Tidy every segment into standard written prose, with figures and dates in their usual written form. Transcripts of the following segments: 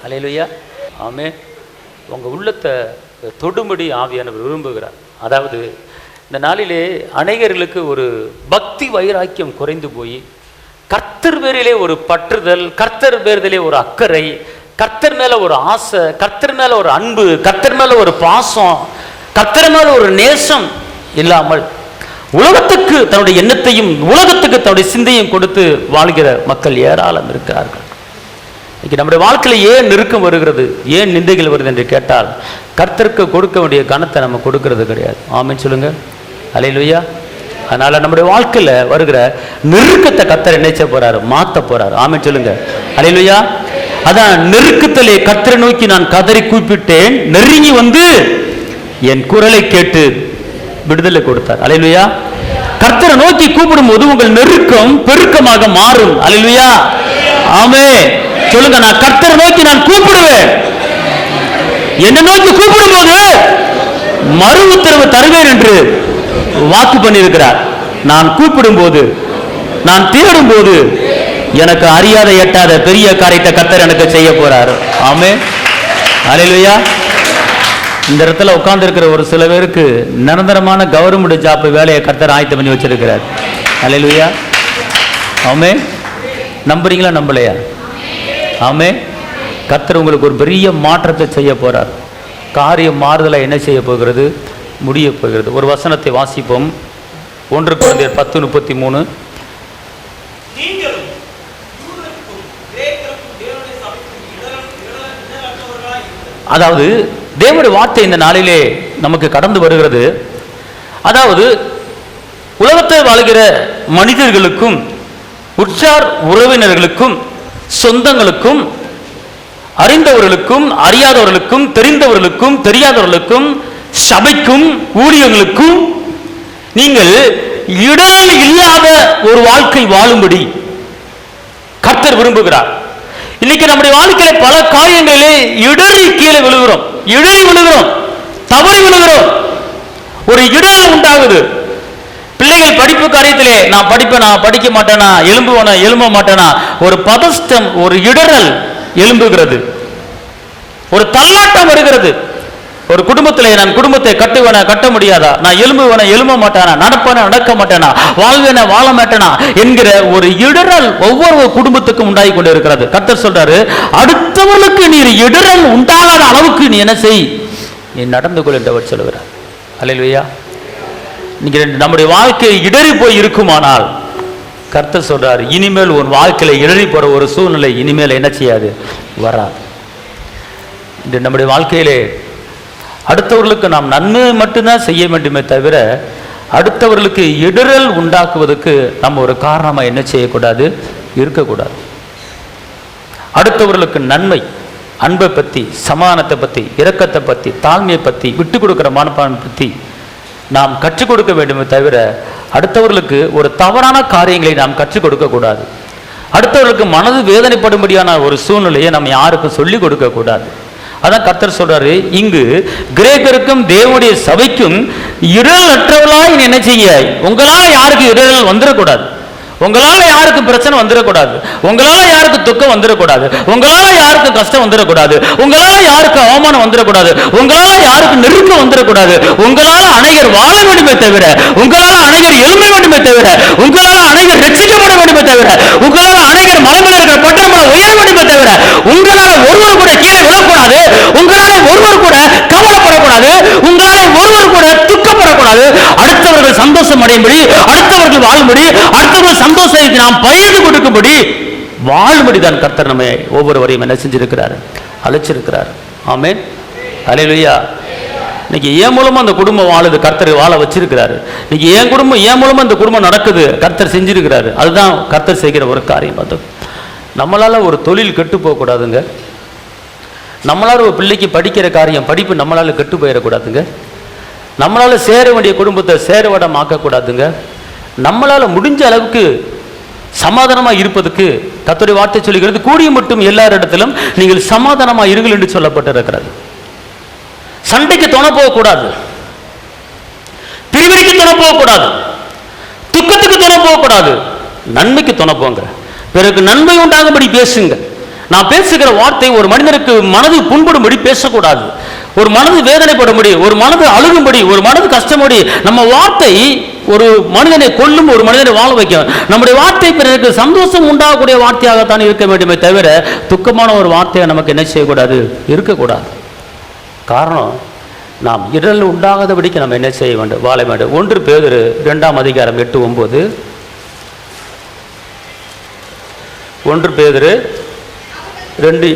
அல்லேலூயா, ஆமென். உங்கள் உள்ளத்தை தொடும்படி ஆவியானவர் விரும்புகிறார். அதாவது இந்த நாளிலே அநேகர்களுக்கு ஒரு பக்தி வைராக்கியம் குறைந்து போய் கர்த்தர் பேரிலே ஒரு பற்றுதல், கர்த்தர் பேரிலே ஒரு அக்கறை, கர்த்தர் மேலே ஒரு ஆசை, கர்த்தர் மேலே ஒரு அன்பு, கர்த்தர் மேலே ஒரு பாசம், கர்த்தர் மேலே ஒரு நேசம் இல்லாமல் உலகத்துக்கு தன்னுடைய எண்ணத்தையும் உலகத்துக்கு தன்னுடைய சிந்தையும் கொடுத்து வாழ்கிற மக்கள் ஏராளம் இருக்கிறார்கள். இன்னைக்கு நம்முடைய வாழ்க்கையில் ஏன் நெருக்கம் வருகிறது, ஏன் நிந்தைகள் வருது என்று கேட்டால் கர்த்தருக்கு கொடுக்க வேண்டிய கனத்தை நம்ம கொடுக்கறது கிடையாது. ஆமென் சொல்லுங்க. அல்லேலூயா. அதனால நம்முடைய வாழ்க்கையில் வருகிற நெருக்கத்தை கர்த்தர் என்ன செய்ய போறாரு? மாற்ற போறாரு. ஆமென் சொல்லுங்க. அல்லேலூயா. அதான் நெருக்கத்திலே கர்த்தரை நோக்கி நான் கதறி கூப்பிட்டேன், நெருங்கி வந்து என் குரலை கேட்டு விடுதலை கொடுத்தார். அல்லேலூயா. கர்த்தரை நோக்கி கூப்பிடும் போது உங்கள் நெருக்கம் பெருக்கமாக மாறும். அல்லேலூயா. ஆமென் சொல்லுங்க. நான் கர்த்தரை நோக்கி நான் கூப்பிடுவேன், என்னை நோக்கி கூப்பிடும் போது மறு உத்தரவு தருவேன் என்று வாக்கு பண்ணியிருக்கிறார். நான் கூப்பிடும் போது, நான் தேடும் போது எனக்கு அறியாத எட்டாத பெரிய காரியத்தை கர்த்தர் எனக்கு செய்ய போறார். ஆமென். அல்லேலூயா. இந்த இடத்துல உட்கார்ந்து இருக்கிற ஒரு சில பேருக்கு நிரந்தரமான கவர்மெண்ட் ஜாப் வேலையை கர்த்தர் ஆயத்தம் பண்ணி வச்சிருக்கிறார். அல்லேலூயா. ஆமென். நம்புறீங்களா நம்பலையா? ஆமென். கர்த்தர் உங்களுக்கு ஒரு பெரிய மாற்றத்தை செய்ய போறார். காரியம் மாறுதலை என்ன செய்ய போகிறது? முடிய போகிறது. ஒரு வசனத்தை வாசிப்போம். 1 கொரிந்தியர் 10:33. அதாவது தேவனுடைய வார்த்தை இந்த நாளிலே நமக்கு கடந்து வருகிறது. அதாவது உலகத்தில் வாழ்கிற மனிதர்களுக்கும் உற்றார் உறவினர்களுக்கும் சொந்தங்களுக்கும் அறிந்தவர்களுக்கும் அறியாதவர்களுக்கும் தெரிந்தவர்களுக்கும் தெரியாதவர்களுக்கும் சபைக்கும் ஊழியர்களுக்கும் நீங்கள் இடரல் இல்லாத ஒரு வாழ்க்கை வாழும்படி கர்த்தர் விரும்புகிறார். இன்னைக்கு நம்முடைய வாழ்க்கையில பல காரியங்களிலே இடறி கீழே விழுகிறோம், இடறி விழுகிறோம், தவறி விழுகிறோம், ஒரு இடரல் உண்டாகுது. பிள்ளைகள் படிப்பு காரியத்திலே நான் படிப்பேனா படிக்க மாட்டேனா, எழும்புவனா எழும்ப மாட்டேனா, ஒரு பதஸ்டம், ஒரு இடரல் எழும்புகிறது, ஒரு தள்ளாட்டம் வருகிறது. ஒரு குடும்பத்திலே நான் குடும்பத்தை கட்டுவேனா கட்ட முடியாதா, நான் எழும்புவேனா எழும்ப மாட்டானா, நடப்பேனா நடக்க மாட்டேனா, வாழ்வேனா வாழ மாட்டேனா என்கிற ஒரு இடரல் ஒவ்வொரு குடும்பத்துக்கும் உண்டாகி கொண்டு இருக்கிறது. கர்த்தர் சொல்றாரு, அடுத்தவர்களுக்கு நீர் இடரல் உண்டாகாத அளவுக்கு நீ என்ன செய், நீ நடந்து கொள் என்றவர் சொல்லுகிறார். அல்லேலூயா. நம்முடைய வாழ்க்கை இடறி போய் இருக்குமானால் கர்த்தர் சொல்றார், இனிமேல் உன் வாழ்க்கையில இடறி போற ஒரு சூழ்நிலை இனிமேல் என்ன செய்யாது, வராது. நம்முடைய வாழ்க்கையிலே அடுத்தவர்களுக்கு நாம் நன்மை மட்டும்தான் செய்ய வேண்டுமே தவிர அடுத்தவர்களுக்கு இடரல் உண்டாக்குவதற்கு நம்ம ஒரு காரணமா என்ன செய்யக்கூடாது, இருக்கக்கூடாது. அடுத்தவர்களுக்கு நன்மை, அன்பை பற்றி, சமாதானத்தை பற்றி, இரக்கத்தை பற்றி, தாழ்மையை பற்றி, விட்டு கொடுக்கிற மனப்பான்மை பற்றி நாம் கற்றுக் கொடுக்க வேண்டுமே தவிர அடுத்தவர்களுக்கு ஒரு தவறான காரியங்களை நாம் கற்றுக் கொடுக்க கூடாது. அடுத்தவர்களுக்கு மனது வேதனைப்படும்படியான ஒரு சூழ்நிலையை நம்ம யாருக்கும் சொல்லிக் கொடுக்க கூடாது. அதான் கர்த்தர் சொல்றாரு, இங்கு கிரேக்கருக்கும் தேவனுடைய சபைக்கும் இடரல் அற்றவர்களாய் என்ன செய்ய, உங்களால யாருக்கு இடரல் வந்துடக்கூடாது, உங்களால யாருக்கு பிரச்சனை வந்துடக்கூடாது, உங்களால யாருக்கு துக்கம் வந்துடக்கூடாது, உங்களால யாருக்கு கஷ்டம் வந்துடக்கூடாது, உங்களால யாருக்கு அவமானம் வந்துடக்கூடாது, உங்களால யாருக்கு நெருக்கம் வந்துடக்கூடாது. உங்களால அனைவர் வாழ வேண்டுமே தவிர, உங்களால அனைவர் எழும்ப வேண்டுமே தவிர, உங்களால அனைவர் ரட்சிக்கப்பட வேண்டுமே தவிர, உங்களால அனைவர் மலைமையில் இருக்கிற பட்டணங்களை உயர வேண்டுமே தவிர, உங்களால ஒருவர் கூட கீழே விழக்கூடாது, உங்களால ஒருவர் கூட கவலைப்படக்கூடாது, உங்களால ஒருவர் கூட துக்கப்படக்கூடாது. அடுத்தவர்கள் சந்தோஷம் அடையும்படி, அடுத்தவர்கள் வாழும்படி, அடுத்தவர்கள் சந்தோஷத்தை நாம் பகிர்ந்து கொடுக்கும்படி வாழும்படிதான் கர்த்தர் நம்மை ஒவ்வொருவரையும் என்ன செஞ்சிருக்கிறார், அழைச்சிருக்கிறார். ஆமென். அல்லேலூயா. இன்னைக்கு ஏன் மூலமா அந்த குடும்பம் வாழுது, கர்த்தர் வாழ வச்சிருக்கிறாரு. இன்னைக்கு ஏன் குடும்பம், ஏன் மூலமா அந்த குடும்பம் நடக்குது, கர்த்தர் செஞ்சிருக்கிறாரு. அதுதான் கர்த்தர் செய்கிற ஒரு காரியம். அது நம்மளால ஒரு தொழில் கெட்டு போகக்கூடாதுங்க. நம்மளால ஒரு பிள்ளைக்கு படிக்கிற காரியம், படிப்பு நம்மளால கெட்டு போயிடக்கூடாதுங்க. நம்மளால சேர வேண்டிய குடும்பத்தை சேரவிடம் ஆக்கக்கூடாதுங்க. நம்மளால முடிஞ்ச அளவுக்கு சமாதானமா இருப்பதுக்கு கர்த்தருடைய வார்த்தை சொல்லுகிறது, கூடிய மட்டும் எல்லாரிடத்திலும் நீங்கள் சமாதானமா இருங்கள் என்று சொல்லப்பட்டிருக்கிறது. சண்டைக்கு துணை போகக்கூடாது, பிரிவினைக்கு துணை போகக்கூடாது, துக்கத்துக்கு துணை போகக்கூடாது, நன்மைக்கு துணை போங்க. பிறகு நன்மை உண்டாகும்படி பேசுங்க. நான் பேசுகிற வார்த்தை ஒரு மனிதனுக்கு மனது புண்படும்படி பேசக்கூடாது, ஒரு மனது வேதனைப்படும்படி, ஒரு மனது அழுகும்படி, ஒரு மனது கஷ்டப்படி. நம்ம வார்த்தை ஒரு மனிதனை கொல்லும், ஒரு மனிதனை வாழ வைக்கும். நம்முடைய வார்த்தை பிறருக்கு சந்தோஷம் உண்டாகக்கூடிய வார்த்தையாகத்தான் இருக்க வேண்டுமே தவிர துக்கமான ஒரு வார்த்தையை நமக்கு என்ன செய்யக்கூடாது, இருக்கக்கூடாது. காரணம், நாம் இடரில் உண்டாகாதபடிக்கு நம்ம என்ன செய்ய வேண்டும், வாழ வேண்டும். 1 பேதுரு 2:8-9. 1 பேதுரு 2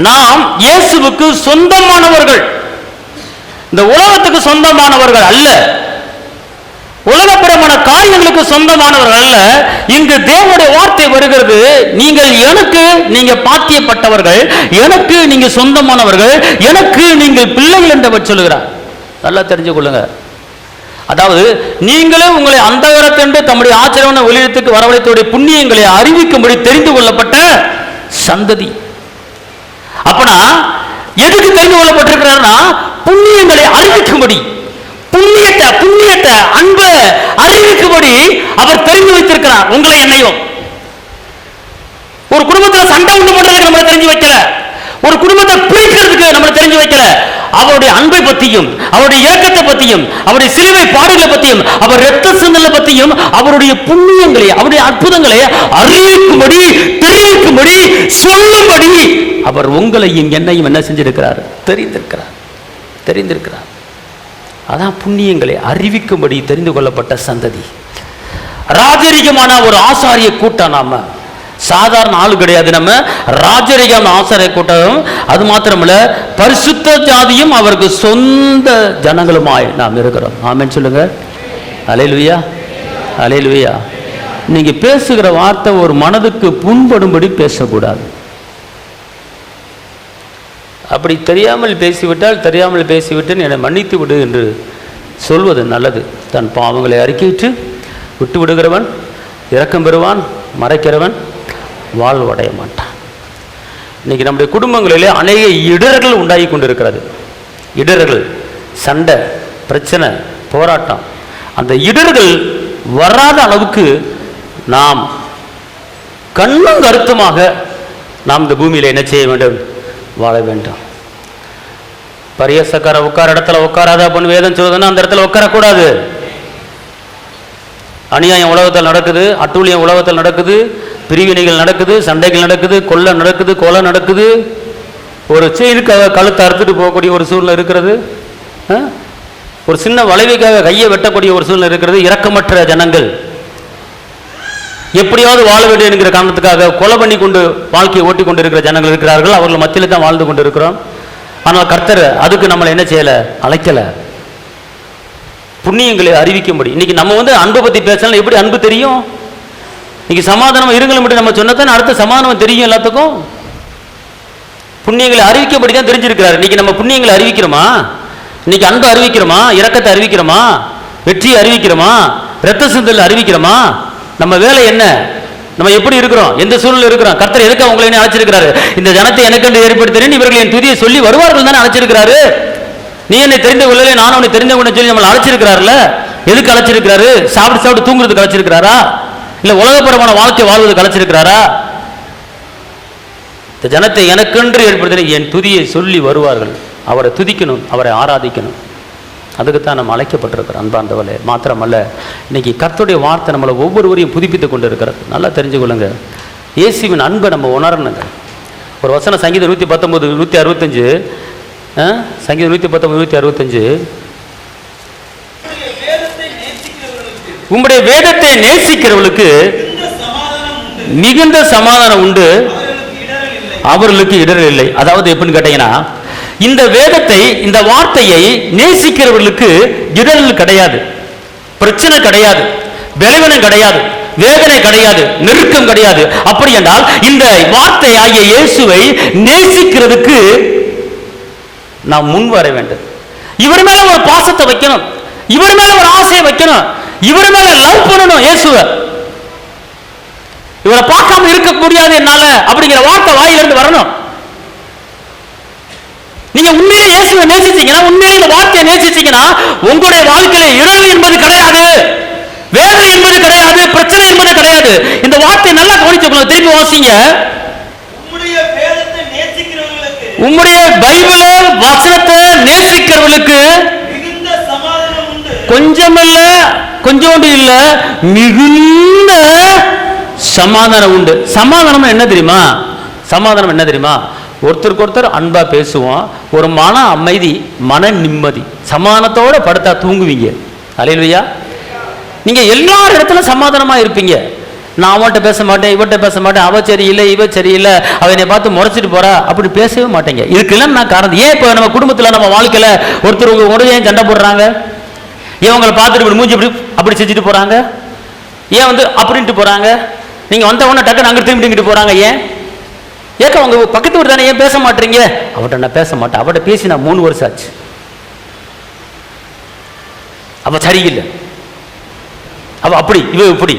நாம் இயேசுவுக்கு சொந்தமானவர்கள், இந்த உலகத்துக்கு சொந்தமானவர்கள் அல்ல, உலகப்புறமான காரியங்களுக்கு சொந்தமானவர்கள் அல்ல. இங்கு தேவனுடைய வார்த்தை வருகிறது, நீங்கள் எனக்கு நீங்க பாத்தியப்பட்டவர்கள், எனக்கு நீங்க சொந்தமானவர்கள், எனக்கு நீங்கள் பிள்ளைகள் என்றவர் சொல்லுகிறார். நல்லா தெரிஞ்சு கொள்ளுங்க. அதாவது நீங்களே உங்களை அந்தகாரத்தென்று தம்முடைய ஆச்சரியமான ஒளியிடத்துக்கு வரவழைத்தோடைய புண்ணியங்களை அறிவிக்கும்படி தெரிந்து கொள்ளப்பட்ட சந்ததி. அப்பனா எதுக்கு தெரிந்து கொள்ளப்பட்டிருக்கிறார்னா, புண்ணியங்களை அறிவிக்கும்படி, புண்ணியத்தை அன்பை அறிவிக்கும்படி அவர் தெரிந்து வைத்திருக்கிறார் உங்களை என்னையும். ஒரு குடும்பத்தில் சண்டை உண்டு பண்றதுக்கு நம்மளை தெரிஞ்சு வைக்கல, ஒரு குடும்பத்தை பிரிக்கிறதுக்கு நம்மளை தெரிஞ்சு வைக்கல. அவருடைய அன்பை பற்றியும், அவருடைய இரக்கத்தை பற்றியும், அவருடைய சிலுவை பாடுகளை பற்றியும், அவர் இரத்த சிந்தனை பற்றியும், அவருடைய புண்ணியங்களை, அவருடைய அற்புதங்களை அறிவிக்கும்படி, தெரிவிக்கும்படி, சொல்லும்படி அவர் உங்களையும் என்னையும் என்ன செஞ்சிருக்கிறார், தெரிந்திருக்கிறார். அதான் புண்ணியங்களை அறிவிக்கும்படி தெரிந்து கொள்ளப்பட்ட சந்ததி. ராஜரிகமான ஒரு ஆசாரிய கூட்டம். நாம சாதாரண ஆளு கிடையாது, நம்ம ராஜரிகமான ஆசாரிய கூட்டம். அது மாத்திரமல்ல, பரிசுத்த ஜாதியும் அவருக்கு சொந்த ஜனங்களுமாய் நாம் இருக்கிறோம். ஆமென் சொல்லுங்க. அல்லேலூயா, அல்லேலூயா. நீங்க பேசுகிற வார்த்தை ஒரு மனதுக்கு புண்படும்படி பேசக்கூடாது. அப்படி தெரியாமல் பேசிவிட்டால், தெரியாமல் பேசிவிட்டேன் என்னை மன்னித்து விடு என்று சொல்வது நல்லது. தன் பாவங்களை அறிக்கையிட்டு விட்டு விடுகிறவன் இரக்கம் பெறுவான், மறைக்கிறவன் வாழ்வடைய மாட்டான். இன்னைக்கு நம்முடைய குடும்பங்களிலே அநேக இடர்கள் உண்டாகி கொண்டிருக்கிறது. இடர்கள், சண்டை, பிரச்சனை, போராட்டம். அந்த இடர்கள் வராத அளவுக்கு நாம் கண்ணும் கருத்துமாக நாம் இந்த பூமியில் என்ன செய்ய வேண்டும், வாழ வேண்டும். பரியசக்கார உட்கார இடத்துல உட்காராத அப்படின்னு வேதம் சொல்லுதுன்னா அந்த இடத்துல உட்காரக்கூடாது. அநியாயம் உலகத்தில் நடக்குது, அட்டூழியம் உலகத்தில் நடக்குது, பிரிவினைகள் நடக்குது, சண்டைகள் நடக்குது, கொள்ளை நடக்குது, கொலை நடக்குது. ஒரு செயினுக்காக கழுத்தை அறுத்துட்டு போகக்கூடிய ஒரு சூழ்நிலை இருக்கிறது. ஒரு சின்ன வளைவுக்காக கையை வெட்டக்கூடிய ஒரு சூழ்நிலை இருக்கிறது. இரக்கமற்ற ஜனங்கள் எப்படியாவது வாழ வேண்டும் என்கிற காரணத்துக்காக கொலை பண்ணி கொண்டு வாழ்க்கையை ஓட்டி கொண்டு இருக்கிற ஜனங்கள் இருக்கிறார்கள். அவர்கள் மத்தியில் தான் வாழ்ந்து கொண்டு இருக்கிறோம். ஆனால் கர்த்தர் அதுக்கு நம்மளை என்ன செய்யலை, அழைக்கலை. புண்ணியங்களை அறிவிக்கும்படி. இன்னைக்கு நம்ம அன்பை பற்றி பேசலாம். எப்படி அன்பு தெரியும்? இன்னைக்கு சமாதானம் இருங்களும் மட்டும் நம்ம சொன்னதான் அடுத்த சமாதானம் தெரியும் எல்லாத்துக்கும். புண்ணியங்களை அறிவிக்கப்படி தான் தெரிஞ்சிருக்கிறார். இன்னைக்கு நம்ம புண்ணியங்களை அறிவிக்கிறோமா? இன்னைக்கு அன்பை அறிவிக்கிறோமா? இரக்கத்தை அறிவிக்கிறோமா? வெற்றியை அறிவிக்கிறோமா? இரத்த சிந்தனை அறிவிக்கிறோமா? நம்ம வேலை என்ன? நம்ம எப்படி இருக்கிறோம்? எந்த சூழ்நிலை இருக்கிறோம்? கர்த்தர் எதுக்கு அவங்களை அழைச்சிருக்கிறாரு? இந்த ஜனத்தை எனக்கு ஏற்படுத்தினேன், இவர்கள் என் துதியை சொல்லி வருவார்கள் தானே அழைச்சிருக்கிறாரு. நீ என்னை தெரிந்த கொள்ளலே, நான் உன்னை தெரிந்த கொள்ள சொல்லி நம்மளை அழைச்சிருக்கிறாருல. எதுக்கு அழைச்சிருக்கிறாரு? சாப்பிட்டு சாப்பிட்டு தூங்குறதுக்கு அழைச்சிருக்கிறாரா? இல்ல உலகப்பரமான வாழ்க்கை வாழ்வதற்கு அழைச்சிருக்கிறாரா? இந்த ஜனத்தை எனக்கென்று ஏற்படுத்தினேன், என் துதியை சொல்லி வருவார்கள். அவரை துதிக்கணும், அவரை ஆராதிக்கணும். அதுக்குத்தான் நம்ம அழைக்கப்பட்டிருக்கிறோம். அன்பார்ந்தவர்களே, மாத்திரமல்ல, இன்னைக்கு கர்த்தருடைய வார்த்தை நம்மளை ஒவ்வொருவரையும் புதுப்பித்துக் கொண்டு இருக்கிறது. நல்லா தெரிஞ்சுக்கொள்ளுங்க. இயேசுவின் அன்பை நம்ம உணரணுங்க. ஒரு வசனம் சங்கீதம் 119 165, சங்கீதம் 119 165, உம்முடைய வேதத்தை நேசிக்கிறவர்களுக்கு மிகுந்த சமாதானம் உண்டு, அவர்களுக்கு இடரல் இல்லை. அதாவது எப்படின்னு கேட்டீங்கன்னா, இந்த வேதத்தை, இந்த வார்த்தையை நேசிக்கிறவர்களுக்கு இடரல் கிடையாது, பிரச்சனை கிடையாது, பலவீனம் கிடையாது, வேதனை கிடையாது, நெருக்கம் கிடையாது. அப்படி என்றால் இந்த வார்த்தை ஆகிய இயேசுவை நேசிக்கிறதுக்கு நாம் முன் வர வேண்டும். இவர் மேல ஒரு பாசத்தை வைக்கணும், இவர் மேல ஒரு ஆசையை வைக்கணும், இவர் மேல லவ் பண்ணணும். இயேசுவை இவரை பார்க்காம இருக்க முடியாது என்னால அப்படிங்கிற வார்த்தை வாயிலிருந்து வரணும். நீங்க உண்மையிலே இயேசுவை நேசிச்சீங்கன்னா, உண்மையிலே இந்த வார்த்தையை நேசிச்சீங்கன்னா, உங்களுடைய வாழ்க்கையில இடரல் என்பது கிடையாது, வேதனை என்பது கிடையாது, பிரச்சனை என்பது கிடையாது. இந்த வார்த்தை நல்லா கவனிச்சுக்கணும். திரும்பி வாசிங்க. உம்முடைய பைபிள் வசனத்தை நேசிக்கிறவர்களுக்கு கொஞ்சம் இல்ல, கொஞ்சோண்டு இல்ல, மிகுந்த சமாதானம் உண்டு. சமாதானம் என்ன தெரியுமா? சமாதானம் என்ன தெரியுமா? ஒருத்தருக்கு ஒருத்தர் அன்பா பேசுவோம், ஒரு மன அமைதி, மன நிம்மதி. சமாதானத்தோட படுத்தா தூங்குவீங்க. அல்லேலூயா. நீங்க எல்லா இடத்துல சமாதானமா இருப்பீங்க. நான் அவன்கிட்ட பேச மாட்டேன், இவன்கிட்ட பேச மாட்டேன், அவ சரியில்லை, இவ சரியில்லை, அவனை பார்த்து முறைச்சிட்டு போறா, அப்படி பேசவே மாட்டேங்க. இதுக்கெல்லாம் நான் காரணம் ஏன்? இப்போ நம்ம குடும்பத்தில், நம்ம வாழ்க்கையில ஒருத்தர் உங்க ஏன் சண்டை போடுறாங்க? ஏன் உங்களை பார்த்துட்டு மூஞ்சி அப்படி செஞ்சுட்டு போறாங்க? ஏன் அப்படின்ட்டு போறாங்க? நீங்க வந்த உடனே டக்குன்னு அங்கே திரும்பிட்டு போறாங்க. ஏன்? ஏக்க உங்க பக்கத்து வீடு தானே, ஏன் பேச மாட்டீங்க? அவட்ட நான் பேச மாட்டேன், அவட்ட பேசி நான் 3 வருஷம் ஆச்சு, அவ சரியில்லை, அவ அப்படி, இவ இப்படி.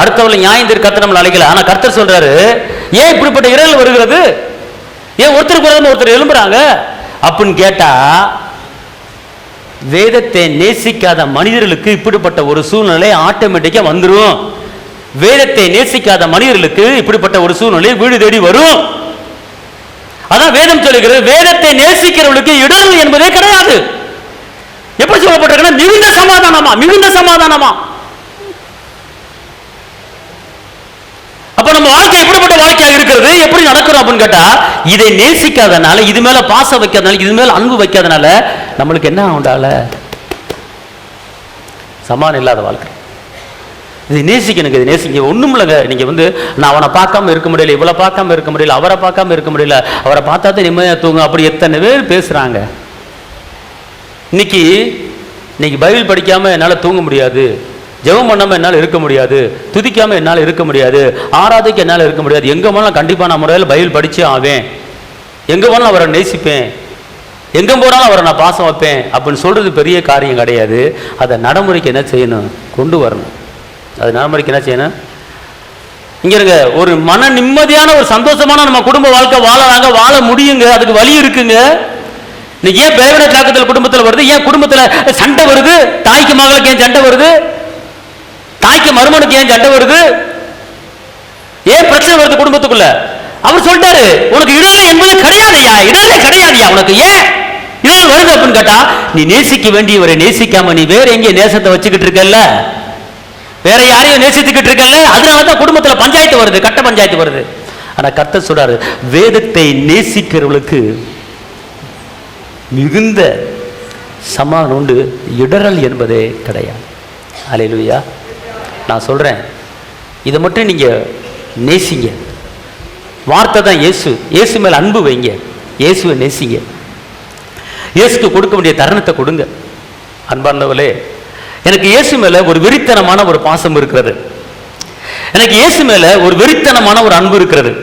அடுத்தவளை நியாயம் கர்த்தர் நம்மளை அழைக்கல. ஆனா கர்த்தர் சொல்றாரு, ஏன் இப்படிப்பட்ட இடர்கள் வருகிறது? ஏன் ஒருத்தருக்கு ஒருத்தர் எழும்புறாங்க அப்படின்னு கேட்டா, வேதத்தை நேசிக்காத மனிதர்களுக்கு இப்படிப்பட்ட ஒரு சூழ்நிலை ஆட்டோமேட்டிக்கா வந்துடும். வேதத்தை நேசிக்காத மனிதர்களுக்கு இப்படிப்பட்ட ஒரு சூழ்நிலை வீடு தேடி வரும். அதான் வேதம் சொல்லுகிறது, வேதத்தை நேசிக்கிறவர்களுக்கு இடர்கள் என்பதே கிடையாது. எப்படி சொல்லப்பட்டிருக்குன்னா, மிகுந்த சமாதானமா, மிகுந்த சமாதானமா. அப்ப நம்ம வாழ்க்கை எப்படிப்பட்ட வாழ்க்கையாக இருக்கிறது, எப்படி நடக்கிறோம் அப்படின்னு கேட்டா, இதை நேசிக்காதனால, இது மேல பாசம் வைக்காதனால, இது மேல அன்பு வைக்காதனால நம்மளுக்கு என்ன உண்டால? சமாதானம் இல்லாத வாழ்க்கை. இதை நேசிக்கணுங்க, இதை நேசிக்க ஒண்ணும் இல்லைங்க. நீங்க நான் அவனை பார்க்காம இருக்க முடியல, இவளை பார்க்காம இருக்க முடியல, அவரை பார்க்காம இருக்க முடியல, அவரை பார்த்தா தான் நிம்மதியா தூங்க, அப்படி எத்தனை பேர் பேசுறாங்க. இன்னைக்கு பைபிள் படிக்காம என்னால தூங்க முடியாது, ஜெபம் பண்ணாம என்னால் இருக்க முடியாது, துதிக்காம என்னால் இருக்க முடியாது, ஆராதிக்க என்னால் இருக்க முடியாது, எங்க போனாலும் கண்டிப்பா நான் முறையில் பைபிள் படிச்சே ஆவேன், எங்க போனாலும் அவரை நேசிப்பேன், எங்க போனாலும் அவரை நான் பாசம் வைப்பேன் அப்படின்னு சொல்றது பெரிய காரியம் கிடையாது. அதை நடைமுறைக்கு என்ன செய்யணும்? கொண்டு வரணும். அது நடைமுறைக்கு என்ன செய்யணும்? இங்க இருங்க, ஒரு மன நிம்மதியான ஒரு சந்தோஷமான நம்ம குடும்ப வாழ்க்கை வாழறாங்க, வாழ முடியுங்க. அதுக்கு வழி இருக்குங்க. இன்னைக்கு ஏன் பேரட தாக்கத்தில் குடும்பத்தில் வருது? ஏன் குடும்பத்தில் சண்டை வருது? தாய்க்கு மகளுக்கு ஏன் சண்டை வருது? தாய்க்கு மருமனுக்கு ஏன் சண்டை வருது? ஏன் பிரச்சனை வருது குடும்பத்துக்குள்ள? அவர் சொல்லிட்டாரு, உனக்கு இடரல் என்பது கிடையாதுயா, இடரலே கிடையாதுயா உனக்கு. ஏன் இடரல் வருது அப்படின்னு கேட்டா, நீ நேசிக்க வேண்டியவரை நேசிக்காம நீ வேற எங்கே நேசத்தை வச்சுக்கிட்டு இருக்கல்ல, வேற யாரையும் நேசித்துக்கிட்டு இருக்கல்ல, அதனாலதான் குடும்பத்துல பஞ்சாயத்து வருது, கட்ட பஞ்சாயத்து வருது. ஆனா கர்த்தர் சொல்றாரு, வேதத்தை நேசிக்கிறவர்களுக்கு மிகுந்த சமாதானம் உண்டு, இடரல் என்பதே கிடையாது. அல்லேலூயா. நான் சொல்றேன், இதை மட்டும் நீங்க நேசிங்க. வார்த்தை தான் இயேசு. இயேசு மேல அன்பு வைங்க, இயேசுவை நேசிங்க, இயேசுக்கு கொடுக்க வேண்டிய தருணத்தை கொடுங்க. அன்பார்ந்தவர்களே, எனக்கு இயேசு மேல ஒரு வெறித்தனமான ஒரு பாசம் இருக்கிறது, எனக்கு இயேசு மேல ஒரு வெறித்தனமான ஒரு அன்பு இருக்கிறது.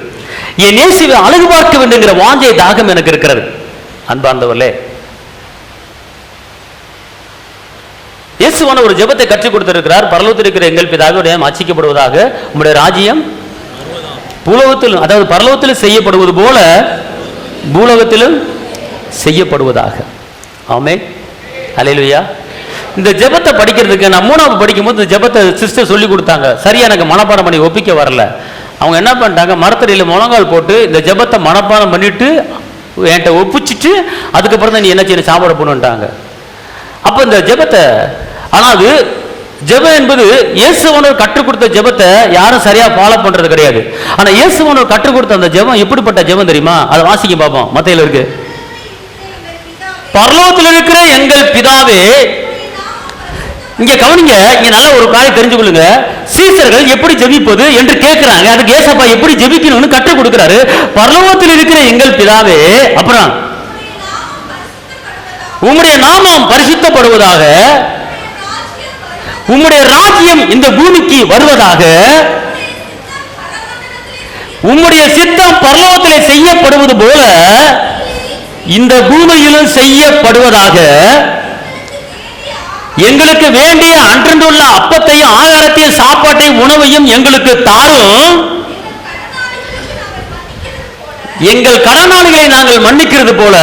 என் இயேசுவை அழகு பார்க்க வேண்டுங்கிற வாஞ்சை தாகம் எனக்கு இருக்கிறது. அன்பார்ந்தவர்களே, இயேசுவான ஒரு ஜெபத்தை கற்றுக் கொடுத்திருக்கிறார். பரலோகத்தில் இருக்கிற எங்கள் பிதாவே அச்சிக்கப்படுவதாக, உம்முடைய ராஜ்யம் பூலோகத்திலும், அதாவது பரலோகத்திலும் செய்யப்படுவது போல பூலோகத்திலும் செய்யப்படுவதாக. ஆமென். அல்லேலூயா. இந்த ஜெபத்தை படிக்கிறதுக்கு நான் 3வது படிக்கும்போது இந்த ஜெபத்தை சிஸ்டர் சொல்லி கொடுத்தாங்க. சரியா எனக்கு மனப்பாடம் பண்ணி ஒப்பிக்க வரல. அவங்க என்ன பண்ணிட்டாங்க, மரத்தடியில் முழங்கால் போட்டு இந்த ஜெபத்தை மனப்பாடம் பண்ணிட்டு என்கிட்ட ஒப்பிச்சுட்டு அதுக்கப்புறம் தான் நீ என்ன செய்ய சாப்பாடு போகணுன்ட்டாங்க. அப்போ இந்த ஜெபத்தை, ஆனால் அது ஜெபம் என்பது இயேசுவானவர் கற்றுக் கொடுத்த ஜெபத்தை யாரும் சரியா ஃபாலோ பண்றது கிடையாது. ஆனா இயேசுவானவர் கற்றுக் கொடுத்த அந்த ஜெபம் எப்படிப்பட்ட ஜெபம் தெரியுமா? அதை வாசிக்க பார்ப்போம். மத்தேயுல இருக்கு, பரலோகத்தில் இருக்கிற எங்கள் பிதாவே இங்க கவனிங்க, இங்க நல்ல ஒரு காரியம் தெரிஞ்சு கொள்ளுங்க. சீசர்கள் எப்படி ஜெபிப்பது என்று கேட்கிறாங்க. அதுக்கு ஏசப்பா எப்படி ஜெபிக்கணும்னு கற்றுக் கொடுக்கிறாரு. பரலோகத்தில் இருக்கிற எங்கள் பிதாவே, அப்புறம் உம்முடைய நாமம் பரிசுத்தப்படுவதாக, உம்முடைய ராஜ்யம் இந்த பூமிக்கு வருவதாக, உம்முடைய சித்தம் பரலோகத்திலே செய்யப்படுவது போல இந்த பூமியிலும் செய்யப்படுவதாக, எங்களுக்கு வேண்டிய அன்றன்றுள்ள அப்பத்தையும் ஆகாரத்தையும் சாப்பாட்டையும் உணவையும் எங்களுக்கு தாரும், எங்கள் கடனாளிகளை நாங்கள் மன்னிக்கிறது போல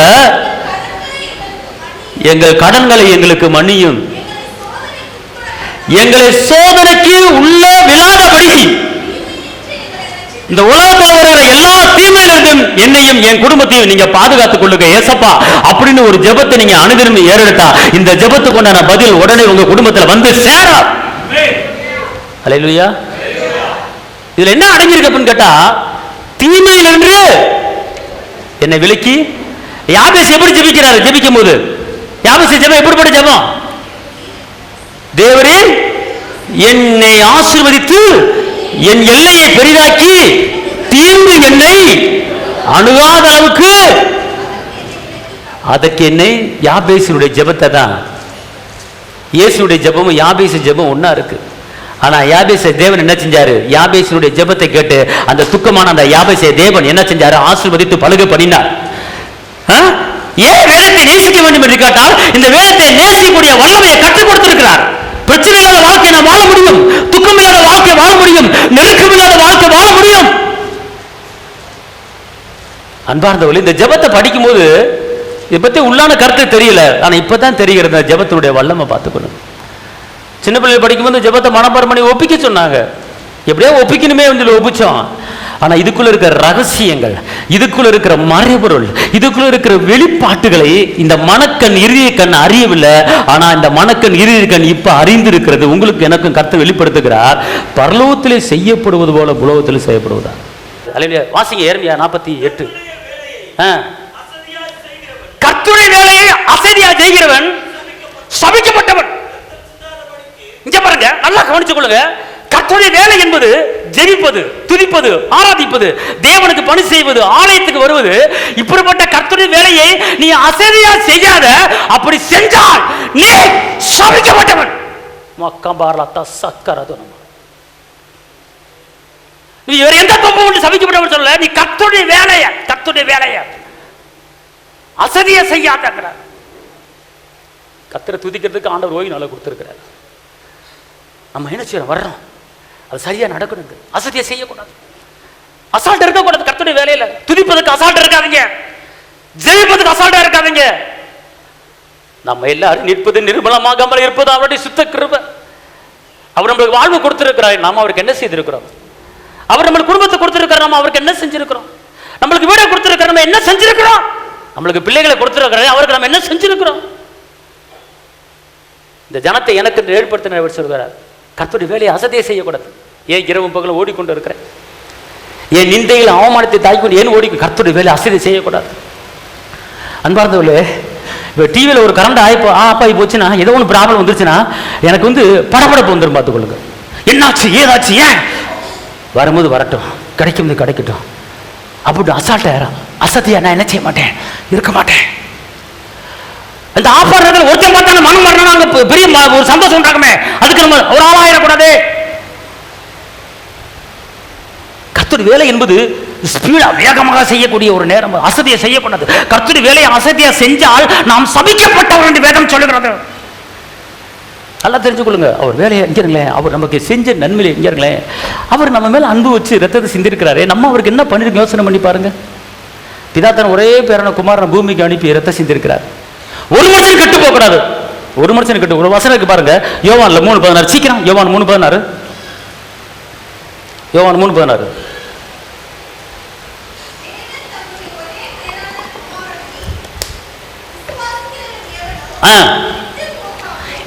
எங்கள் கடன்களை எங்களுக்கு மன்னியும், எங்களை சோதனைக்கு உள்ள விழாதபடி இந்த உலகத்தில் வருகிற எல்லா தீமையிலிருந்தும் என்னையும் என் குடும்பத்தையும் நீங்க பாதுகாத்துக் கொள்ளுங்க ஏசப்பா அப்படின்னு ஒரு ஜெபத்தை நீங்க அனுதினம் ஏறெடுத்தா இந்த ஜெபத்துக்கு உண்டான பதில் உடனே உங்க குடும்பத்தில் வந்து சேரும். அல்லேலூயா. இதுல என்ன அடங்கியிருக்கு அப்படின்னு கேட்டா, தீமையிலிருந்து என்னை விலக்கி. யாபேஸ் எப்படி ஜெபிக்கிறாரு? ஜெபிக்கும் போது யாபேஸ் ஜெபம் எப்படிப்பட்ட ஜெபம்? தேவரே என்னை ஆசீர்வதித்து என் எல்லையை பெரிதாக்கி தீங்கு என்னை அணுகாத அளவுக்கு. அதற்கு என்னை யாபேசினுடைய ஜெபத்தை தான், இயேசுடைய ஜெபமும் யாபேசு ஜெபம் ஒன்னா இருக்கு. ஆனா யாபேசை தேவன் என்ன செஞ்சாரு? யாபேசினுடைய ஜெபத்தை கேட்டு அந்த துக்கமான அந்த யாபேசை தேவன் என்ன செஞ்சாரு? ஆசீர்வதித்து பழுக பண்ணினார். ஏன் வேதத்தை நேசிக்க வேண்டும் என்று கேட்டால் இந்த வேதத்தை நேசிக்கக்கூடிய வல்லமையை கற்றுக் கொடுத்திருக்கிறார். பிரச்சனை இல்லாத வாழ்க்கை நாம் வாழ முடியும், துக்கம் இல்லாத வாழ்க்கை வாழ முடியும், நெருக்கம் இல்லாத வாழ்க்கை வாழ முடியும். அன்பார்ந்தவர்களே, இந்த ஜெபத்தை படிக்கும் போது இதை பத்தி உள்ளான கருத்து தெரியல, ஆனா இப்பதான் தெரிகிறது ஜெபத்தினுடைய வல்லமை. பார்த்துக்கணும். சின்ன பிள்ளைகள் படிக்கும்போது ஜெபத்தை மனப்பாடம் பண்ணி ஒப்பிக்க சொன்னாங்க. எப்படியோ ஒப்பிக்கணுமே வந்து ஒப்பிச்சோம். ஆனா இதுக்குள்ள இருக்கிற ரகசியங்கள், இதுக்குள்ள இருக்கிற மறைபொருள், இதுக்குள்ள இருக்கிற வெளிப்பாட்டுகளை இந்த மனக்கண் இறுதிய கண் அறியவில்லை. ஆனா இந்த மனக்கண் இறுதிய கண் இப்ப அறிந்திருக்கிறது. உங்களுக்கு எனக்கும் கருத்து வெளிப்படுத்துகிறார். பரலோகத்திலே செய்யப்படுவது போல புலோகத்திலே செய்யப்படுவதா? வாசிங்க எரேமியா 48. கர்த்தருடைய வேலையை அசதியா செய்கிறவன் சபிக்கப்பட்டவன். இங்க பாருங்க, நல்லா கவனிச்சு கொள்ளுங்க. கர்த்தருடைய வேலை என்பது ஜெபிப்பது, துதிப்பது, ஆராதிப்பது, தேவனுக்கு பணி செய்வது, ஆலயத்துக்கு வருவது. இப்படிப்பட்ட கர்த்தருடைய வேலையை நீ அசதியா செய்யாத. அப்படி செஞ்சால் நீ சபிக்கப்பட்டவன். நீ வேற எந்த தொம்பு சபிக்கப்பட்டவன் சொல்லல. நீ கர்த்தருடைய வேலைய அசதியா செய்யாத. கர்த்தரை துதிக்கிறதுக்கு ஆண்டவர் ஓய்வு நாளை கொடுத்திருக்கிறார். நம்ம என்ன செய்யறோம்? வர்றோம், அது சரியா நடக்கணும். அசதியா செய்யக்கூடாது, அசால்ட் இருக்கக்கூடாது. கர்த்தருடைய வேலையில துதிப்பதுக்கு அசால்ட் இருக்காதீங்க, ஜெயிப்பதுக்கு அசால்ட்டா இருக்காதீங்க. நம்ம எல்லாரும் நிற்பது நிர்மலமாகாமல் இருப்பது அவருடைய சுத்த கிருபை. அவர் நம்மளுக்கு வாழ்வு கொடுத்திருக்கிறார், நாம அவருக்கு என்ன செய்திருக்கிறோம்? அவர் நம்மளுக்கு குடும்பத்தை கொடுத்திருக்கிறார், நம்ம அவருக்கு என்ன செஞ்சிருக்கிறோம்? நம்மளுக்கு வீடை கொடுத்திருக்கிறார், நம்ம என்ன செஞ்சிருக்கிறோம்? நம்மளுக்கு பிள்ளைகளை கொடுத்திருக்கிறார், அவருக்கு நம்ம என்ன செஞ்சிருக்கிறோம்? இந்த ஜனத்தை எனக்கு ஏற்படுத்தினவர் சொல்கிறார், கர்த்தருடைய வேலையை அசதியை செய்யக்கூடாது. ஏன் இரவும் பகலும் ஓடிக்கொண்டு இருக்கிறேன்? ஏன் நிந்தையில் அவமானத்தை தாய்க்கொண்டு ஏன் கர்த்தருடைய வேலையை அசதி செய்யக்கூடாது? அன்பார்ந்தவர்களே, இப்போ டிவியில் ஒரு கரண்ட் ஆஃப் போச்சுன்னா, ஏதோ ஒன்று ப்ராப்ளம் வந்துருச்சுன்னா எனக்கு வந்து படபடப்பு வந்துடும். பார்த்துக்கொள்ளுங்க, என்னாச்சு ஏதாச்சு, ஏன் வரும்போது வரட்டும், கிடைக்கும் கிடைக்கட்டும் அப்படி அசால்ட்டா அசதியா நான் என்ன செய்ய மாட்டேன், இருக்க மாட்டேன். அந்த ஆஃபர் ஒருத்தன் பார்த்தா மனம் வரணும், பெரிய ஒரு சந்தோஷம் உண்டாகுமே, அதுக்கு நம்ம ஒரு ஆளாயிடக்கூடாது. கர்த்தருடைய வேலை என்பது ஸ்பீடா வேகமாக செய்யக்கூடிய ஒரு நேரம். அசதியை செய்யக்கூடாது. கர்த்தருடைய வேலையை அசதியா செஞ்சால் நாம் சபிக்கப்பட்டவர் என்று வேதம் சொல்லுகிறது. நல்லா தெரிஞ்சுக்கொள்ளுங்க. அவர் வேலையை எங்கிறங்களேன், அவர் நமக்கு செஞ்ச நன்மையை எங்கிறங்களேன், அவர் நம்ம மேல அன்பு வச்சு ரத்தத்தை சிந்திருக்கிறாரே, நம்ம அவருக்கு என்ன பண்ணிருக்கோம் யோசனை பண்ணி பாருங்க. பிதாத்தன் ஒரே பேரான குமாரனை பூமிக்கு அனுப்பி ரத்தம் சிந்திருக்கிறார். ஒரு மனுஷன் கெட்டு போக கூடாது. ஒரு மனுஷன் கெட்டு, ஒரு வசனம் இருக்கு பாருங்க, யோவான்ல 3:16. சீக்கிரம் யோவான் 3:16. யோவான் 3:16.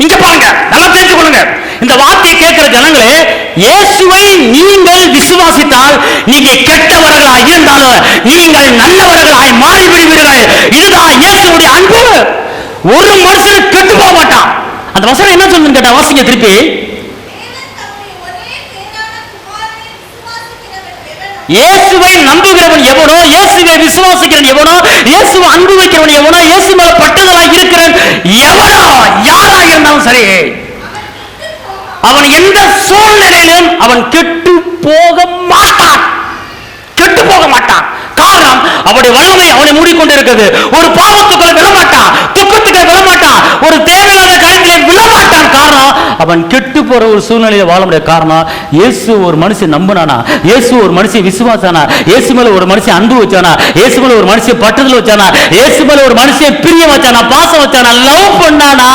இங்க பாருங்க, நல்லா தெரிஞ்சு கொள்ளுங்க. இந்த வார்த்தையை கேட்கிற ஜனங்களே, இயேசுவை நீங்கள் விசுவாசித்தால் நீங்க கெட்டவர்களாய் இருந்தாலும் நீங்கள் நல்லவர்களாய் மாறிவிடுவீர்கள். இதுதான் இயேசுவுடைய அன்பு. ஒரு மனுஷன் கெட்டு போக மாட்டான். அந்த அந்த வசனம் என்ன சொல்லுன்னு கேட்டா, வாசிங்க திருப்பி. இயேசுவை நம்புகிறவன் எவனோ, இயேசுவை விசுவாசிக்கிறவன் எவனோ, இயேசுவை அன்பு வைக்கிறவன் எவனோ, இயேசு மேல பட்டுதலாக இருக்கிறவன் எவனோ, யாரா இருந்தாலும் சரி, அவன் எந்த சூழ்நிலையிலும் அவன் கெட்டு போக மாட்டான். கெட்டு போக மாட்டான். காரணம், அவனுடைய வல்லமை அவனை மூடிக்கொண்டு இருக்கிறது. ஒரு பாவத்துக்குள்ள விழமாட்டான், துக்கத்துக்கு விழமாட்டான், ஒரு தேவையில்லாத காரியங்களை விழமாட்டான். காரணம், அவன் கெட்டு போற ஒரு சூழ்நிலையில வாழ முடியாது. காரணம், இயேசு ஒரு மனுஷன் நம்பினானா, இயேசு ஒரு மனுஷன் விசுவாசானா, இயேசு மேல ஒரு மனுஷன் அன்பு வச்சானா, இயேசு மேல ஒரு மனுஷன் பட்டுதல் வச்சானா, இயேசு மேல ஒரு மனுஷன் பிரியம் வச்சானா, பாசம் வச்சானா, லவ் பண்ணானா,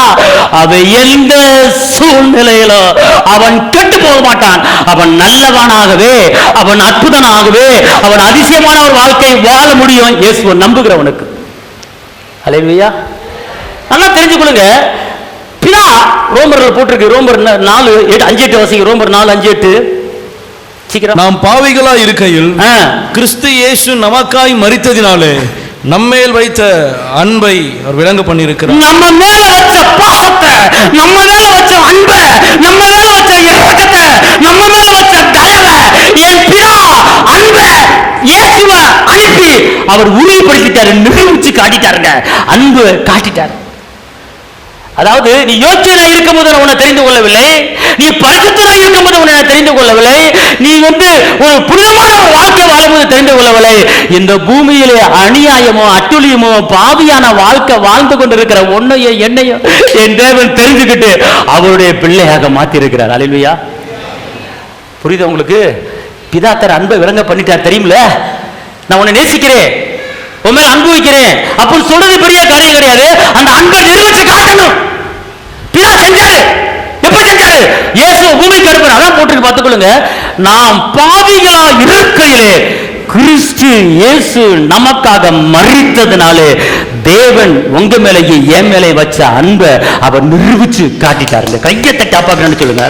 அவன் எந்த சூழ்நிலையிலோ அவன் கெட்டு போக மாட்டான். அவன் நல்லவனாகவே, அவன் அற்புதனாகவே, அவன் அதிசயமான ஒரு வாழ்க்கை வாழ முடியும் இயேசுவை நம்புகிறவனுக்கு. அல்லேலூயா. நல்லா தெரிஞ்சுக்கொள்ளுங்க. பிதா ரோமர்கள் போட்டிருக்கு. ரோமர் 4:5-8 வாசிங்க. ரோமர் 4:5-8. சீக்கிரம். நாம் பாவிகளா இருக்கையில் கிறிஸ்து இயேசு நமக்காய் மரித்ததினாலே நம்மேல் வைத்த அன்பை அவர் விளங்க பண்ணியிருக்கிறார். நம்ம மேல வச்ச பாசத்தை, நம்ம மேல வச்ச அன்பை, நம்ம மேல வச்ச இரக்கத்தை, நம்ம மேல வச்ச தயவை என் பிதா அன்பை இயேசுவை அனுப்பி அவர் உறுதிப்படுத்திட்டாரு, நிரூபிச்சு காட்டிட்டாருங்க. அன்பு காட்டிட்டாரு. அதாவது நீ யோக்கியனா இருக்கும் போது உன்னை தெரிந்து கொள்ளவில்லை, நீ பரிசுத்தனா இருக்கும் போது உன்னை தெரிந்து கொள்ளவில்லை, நீ ஒரு புனிதமான ஒரு வாழ்க்கை வாழும்போது தெரிந்து கொள்ளவில்லை. இந்த பூமியிலே அநியாயமோ அட்டுழியமோ பாவியான வாழ்க்கை வாழ்ந்து கொண்டிருக்கிற உன்னையோ என்னையோ என் தேவன் தெரிஞ்சுக்கிட்டு அவருடைய பிள்ளையாக மாத்தி இருக்கிறார். அல்லேலூயா. புரியுது உங்களுக்கு? பிதாத்தர் அன்பை விளங்க பண்ணிட்டார். தெரியுமில்ல, நான் உன்னை நேசிக்கிறேன், உன் மேல அன்பு வைக்கிறேன் அப்படின்னு சொல்றது பெரிய காரியம் கிடையாது. அந்த அன்பை நிரூபிச்சு காட்டணும். பிதா செஞ்சாரு. எப்படி செஞ்சாரு? இயேசு பூமிக்கு அனுப்பினார். அதான் போட்டுருக்கு, பார்த்துக்கொள்ளுங்க. நாம் பாவிகளா இருக்கையிலே கிறிஸ்து இயேசு நமக்காக மரித்ததினாலே தேவன் உங்க மேலேயே என் மேலே வச்ச அன்பை அவர் நிரூபிச்சு காட்டிட்டாருங்க. கையை தட்டி காப்பாக்கணும்னு சொல்லுங்க.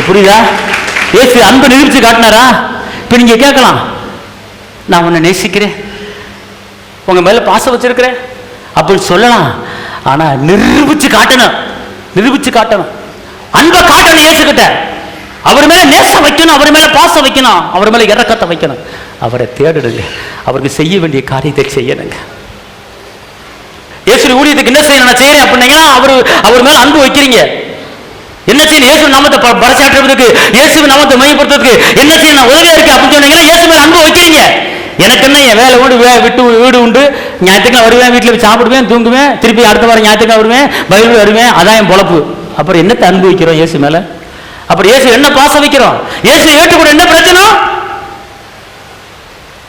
புரியுதா? இயேசு அன்பை நிரூபிச்சு காட்டினாரா? இப்ப நீங்க கேட்கலாம், நான் உன்னை நேசிக்கிறேன், உங்க மேல பாசம் வச்சிருக்கிறேன் அப்படின்னு சொல்லலாம். ஆனா நிரூபிச்சு காட்டணும். நிரூபிச்சு காட்டணும். அன்பை காட்டணும். இயேசுகிட்ட அவர் மேல நேசம் வைக்கணும், அவர் மேல பாசம் வைக்கணும், அவர் மேல இரக்கத்தை வைக்கணும். அவரை தேடுடுங்க, அவருக்கு செய்ய வேண்டிய காரியத்தை செய்யணுங்க. இயேசு ஊழியத்துக்கு என்ன செய்யணும்? நான் செய்யறேன் அப்படின்னீங்கன்னா அவர் மேல அன்பு வைக்கிறீங்க. என்ன செய்யணும்? இயேசு நாமத்தை பறைசாற்றுறதுக்கு, இயேசு நாமத்தை மையப்படுத்துறதுக்கு என்ன செய்யணும்? உதவியா இருக்கு அப்படின்னு சொன்னீங்கன்னா இயேசு மேல அன்பு வைக்கிறீங்க. எனக்கு என்ன, என் வேலை உண்டு, விட்டு வீடு உண்டு, ஞாயிற்றுக்கிழமை வருவேன், வீட்டில் சாப்பிடுவேன், தூங்குவேன், திருப்பி அடுத்த வாரம் ஞாயிற்றுக்கிழமை வருவேன், பைபிள் வருவேன், அதான் என் பொழப்பு. அப்புறம் என்னத்தை அன்பு வைக்கிறோம் இயேசு மேல? அப்புறம் இயேசு என்ன பாசம் வைக்கிறோம்? இயேசு ஏற்றுக்கூட என்ன பிரச்சனை?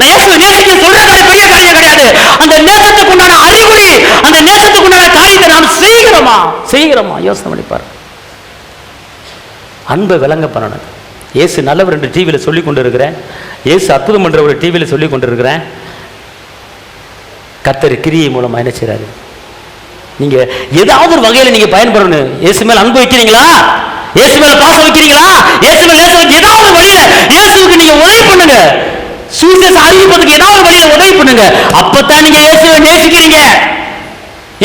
இயேசு நேசிக்க சொல்றது பெரிய காரியம் கிடையாது. அந்த நேசத்துக்கு உண்டான அறிகுறி, அந்த நேசத்துக்கு உண்டான காரியத்தை நாம் செய்கிறோமா யோசனை பண்ணிப்பார். அன்பை விளங்க பண்ணணும். இயேசு நல்லவர் என்று டிவியில் சொல்லிக் கொண்டு இருக்கிறேன். இயேசு அற்புதம் என்ற ஒரு டிவியில் சொல்லிக் கொண்டிருக்கிறேன். கர்த்தர் கிரியை மூலமா என்ன செய்றாரு? நீங்க ஏதாவது ஒரு வகையில் நீங்க பயன்படணும். இயேசு மேல அன்பு வைக்கிறீங்களா? இயேசு மேல பாசம் வைக்கிறீங்களா? இயேசு மேல நேசம் வைக்க ஏதாவது வழியில இயேசுவுக்கு நீங்க உதவி பண்ணுங்க. சுவிசேஷம் அறிவிப்பதற்கு ஏதாவது வழியில உதவி பண்ணுங்க. அப்பதான் நீங்க இயேசுவை நேசிக்கிறீங்க.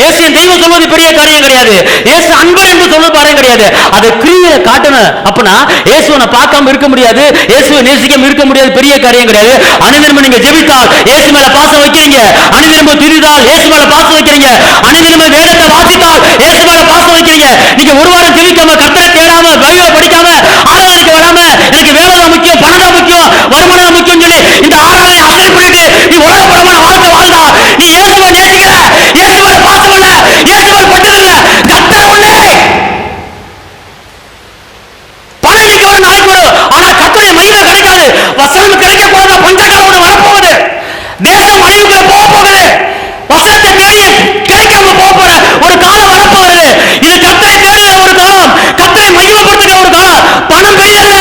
இயேசு தெய்வம் சொல்வது பெரிய காரியம் கிடையாது. இயேசு அன்பு என்று சொல்வது பாருங்க கிடையாது. அதை கிரியில காட்டணும். அப்படின்னா இயேசுவை பார்க்காம இருக்க முடியாது, இயேசுவை நேசிக்காம இருக்க முடியாது, பெரிய காரியம் கிடையாது. அனுதினமும் நீங்க ஜெபித்தால் இயேசு மேல பாசம் வைக்கிறீங்க, அனுதினமும் துதித்தால் இயேசு மேல பாசம் வைக்கிறீங்க, அனுதினமும் வேதத்தை வாசித்தால் இயேசு மேல பாசம் வைக்கிறீங்க. நீங்க ஒரு வாரம் ஜெபிக்காம, கர்த்தரை தேடாம, பைபிளை படிக்காம, ஆராதனைக்கு வராம, எனக்கு வேலை தான் முக்கியம், பணம் தான் முக்கியம், வருமானம் தான் முக்கியம் சொல்லி இந்த ஆராதனை அசல் பண்ணிட்டு நீ உலகப்படமான வாழ்க்கை வாழ்ந்தா நீ இயேசுவை நேசிக்கல, இயேசுவை பாசம் இல்ல, இயேசுவை பட்டதில்ல. கர்த்தர் ஒண்ணே. பணம் இன்னைக்கு வரும், நாளைக்கு வரும், ஆனா கர்த்தருடைய மகிமை கிடைக்காது. வசனம் கிடைக்க கூடாத பஞ்சகாலம் வரப்போகுது. தேசம் அழிவுக்குள்ள போக போகுது. வசனத்தை தேடி கிடைக்காம போக போற ஒரு காலம் வரப்போகுது. இது கர்த்தரை தேடுகிற ஒரு காலம், கர்த்தரை மகிமைப்படுத்துகிற ஒரு காலம். பணம் பெரியதல்ல.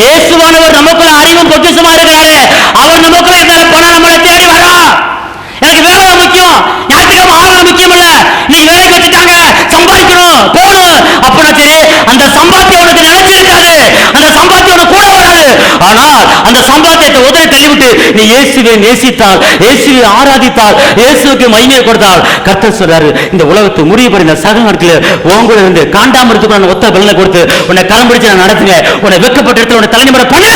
இயேசுவானவர் நமக்குள்ள அறிவும் பொக்கிஷமா இருக்கிறாரு. அவர் நமக்குள்ள இருக்கிற பணம் நம்மளை தேடி வரும். எனக்கு வேலை தான் முக்கியம், ஞாயிற்றுக்கிழமை ஆராதனை முக்கியம் இல்ல, இன்னைக்கு வேலைக்கு வச்சுட்டாங்க, சம்பாதிக்கணும், போகணும் அப்படின்னா சரி, அந்த சம்பாத்தியம் உனக்கு நிலைச்சு இருக்காது, அந்த சம்பாத்தியம் உனக்கு கூட வராது. ஆனால் அந்த சம்பாத்தியத்தை உதறி தள்ளிவிட்டு நீ இயேசுவை நேசித்தால், இயேசுவை ஆராதித்தால், இயேசுவுக்கு மகிமையை கொடுத்தால், கர்த்தர் சொல்றாரு இந்த உலகத்தை முடிவுபடி இந்த சக நாட்களில் உங்களை இருந்து காண்டாமிருத்துக்கு ஒத்த பலனை கொடுத்து உன்னை களம் பிடிச்சு நான் நடத்துங்க, உன்னை வெக்கப்பட்ட இடத்துல உன்னை தலைமுறை பண்ணு.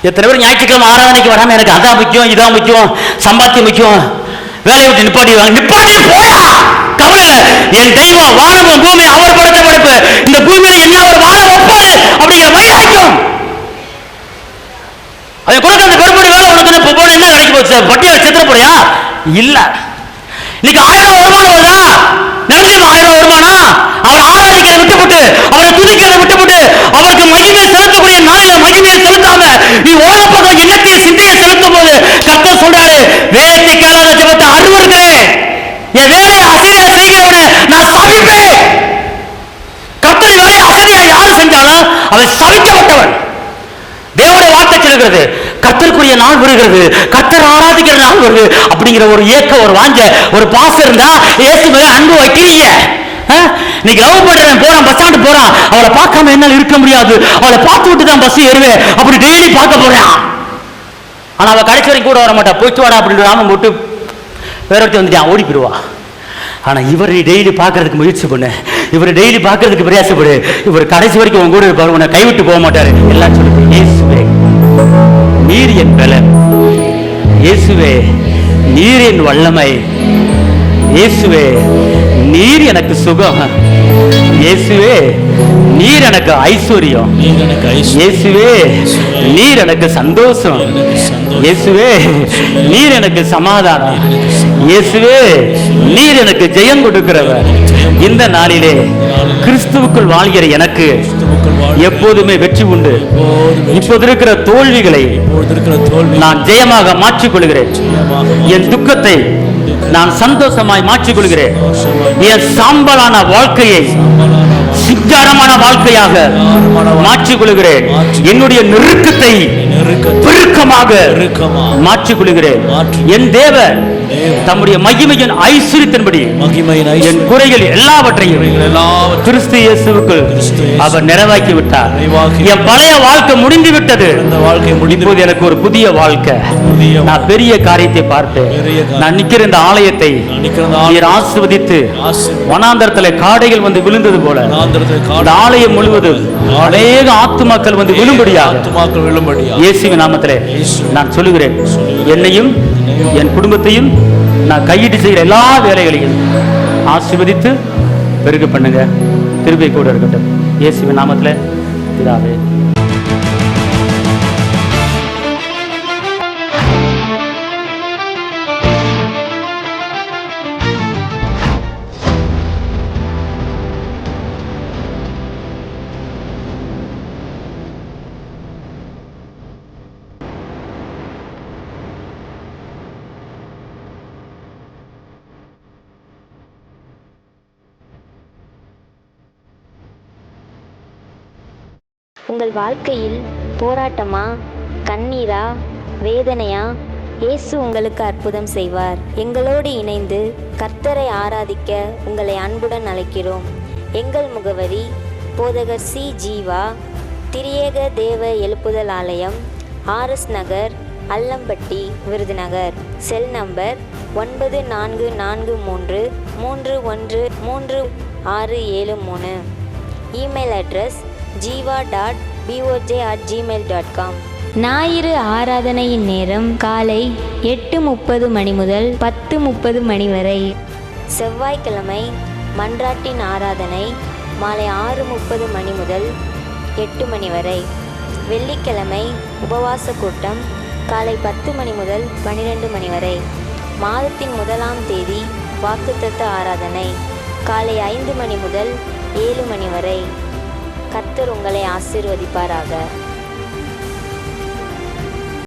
எத்தனை பேர் ஞாயிற்றுக்கிழமை ஆராதனைக்கு வராம எனக்கு அதான் முக்கியம், இதான் முக்கியம், சம்பாத்தியம் முக்கியம், வேலையை விட்டு நிப்பாட்டி போயா, கவலை இல்லை. என் தெய்வம் வானமும் பூமி அவர் படைத்த படைப்பு, இந்த பூமியில என்ன ஒரு வாழ வைப்பாரு அப்படிங்கிற வைராக்கியம். அதை கொடுக்க அந்த பெரும்படி வேலை உனக்கு போன என்ன கிடைக்க போச்சு, பட்டியல் செத்துற போறியா? இல்ல. இன்னைக்கு 1000 வருமானம் வருதா? நினைச்சுமா 1000 வருமானம்? அவரை ஆராதிக்கிறத விட்டுவிட்டு, அவரை துதிக்கிறத விட்டுவிட்டு, அவருக்கு மகிமை செலுத்தக்கூடிய நாளில மகிமையை செலுத்தாம நீ உலக பக்கம் எண்ணத்தை சிந்தையை செலுத்தும் போது கர்த்தர் சொல்றாரு, வேதத்தை கேளாத ஜெபத்தை அருவருக்கிறேன், என் வேலையை அசதியா செய்கிறவனை நான் சபிப்பேன். கர்த்தர் வேலையை அசதியா யாரு செஞ்சாலும் அவன் சபிக்கப்பட்டவன். தேவனுடைய வார்த்தை சொல்கிறது, கர்த்தருக்குரிய நாள் வருகிறது, கர்த்தர் ஆராதிக்கிற நாள் வருது அப்படிங்கிற ஒரு ஏக்க, ஒரு வாஞ்ச, ஒரு பாசம் இருந்தா இயேசு மேல அன்பு வைக்கிறீங்க. நீ லவ் பண்றேன் போறான், பஸ் ஸ்டாண்டு போறான், அவளை பார்க்காம என்னால இருக்க முடியாது, அவளை பார்த்து விட்டு தான் பஸ் ஏறுவேன், அப்படி டெய்லி பார்க்க போறான். ஆனா அவ கடைசி வரைக்கும் கூட வர மாட்டா, போயிட்டு வாடா அப்படின்னு நாம போட்டு வேற ஒருத்தர் வந்துட்டான், ஓடி போயிடுவா. ஆனா இவரை டெய்லி பார்க்கறதுக்கு முயற்சி பண்ணு, இவரை டெய்லி பார்க்கறதுக்கு பிரயாசப்படு, இவர் கடைசி வரைக்கும் உங்க கூட இருப்பாரு, உன்னை கைவிட்டு போக மாட்டாரு. எல்லாம் சொல்லுது, இயேசுவே நீர் என் பலன், இயேசுவே நீர் என் வல்லமை, இயேசுவே நீர் எனக்கு சுகம், இயேசுவே நீர் எனக்கு ஐஸ்வர்யம், இயேசுவே நீர் எனக்கு சந்தோஷம், இயேசுவே நீர் எனக்கு சமாதானம், இயேசுவே நீர் எனக்கு ஜெயம் கொடுக்கிறவர். இந்த நாளிலே கிறிஸ்துவுக்குள் வாழ்கிற எனக்கு எப்போதுமே வெற்றி உண்டு. இப்போது இருக்கிற தோல்விகளை நான் ஜெயமாக மாற்றிக்கொள்கிறேன். என் துக்கத்தை நான் சந்தோஷமாய் மாற்றிக்கொள்கிறேன். என் சாம்பலான வாழ்க்கையை சிங்காரமான வாழ்க்கையாக மாற்றிக்கொள்கிறேன். என்னுடைய நெருக்கத்தை பெருக்கமாக மாற்றிக்கொள்கிறேன். என் தேவன் தம்முடைய மகிமையின் ஐஸ்வரியத்தின்படி என் குறைகள் எல்லாவற்றையும் கிறிஸ்து இயேசுவுக்குள் அவர் நிறைவாக்கி விட்டார். என் பழைய வாழ்க்கை முடிந்து விட்டது, இப்போது எனக்கு ஒரு புதிய வாழ்க்கை. நான் பெரிய காரியத்தை பார்ப்பேன். நான் நிற்கிற இந்த ஆலயத்தை நீர் ஆசீர்வதித்து வனாந்தரத்தில் காடைகள் வந்து விழுந்தது போல இந்த ஆலயம் முழுவதும் அநேக ஆத்துமாக்கள் வந்து விழும்படியாக இயேசுவின் நாமத்திலே நான் சொல்லுகிறேன். என்னையும் என் குடும்பத்தையும் நான் கையிட்டு செய்கிற எல்லா வேலைகளையும் ஆசீர்வதித்து பெருக பண்ணுங்க. கிருபை கூட இருக்கட்டும். இயேசுவின் நாமத்திலே பிதாவே. உங்கள் வாழ்க்கையில் போராட்டமா, கண்ணீரா, வேதனையா? இயேசு உங்களுக்கு அற்புதம் செய்வார். எங்களோடு இணைந்து கர்த்தரை ஆராதிக்க உங்களை அன்புடன் அழைக்கிறோம். எங்கள் முகவரி போதகர் சி. ஜீவா, திரியேக தேவ எழுப்புதல் ஆலயம், RS Nagar, Allampatti, Virudhunagar. Cell number 9493313673. Email address jiva.boj@gmail.com. ஞாயிறு ஆராதனையின் நேரம் காலை 8:30 மணி முதல் 10:30 மணி வரை. செவ்வாய்க்கிழமை மன்றாட்டின் ஆராதனை மாலை 6:30 மணி முதல் 8 மணி வரை. வெள்ளிக்கிழமை உபவாச கூட்டம் காலை 10 மணி முதல் 12 மணி வரை. மாதத்தின் 1ஆம் தேதி வாக்குத்தத்த ஆராதனை காலை 5 மணி முதல் 7 மணி வரை. கர்த்தர் உங்களை ஆசீர்வதிப்பாராக.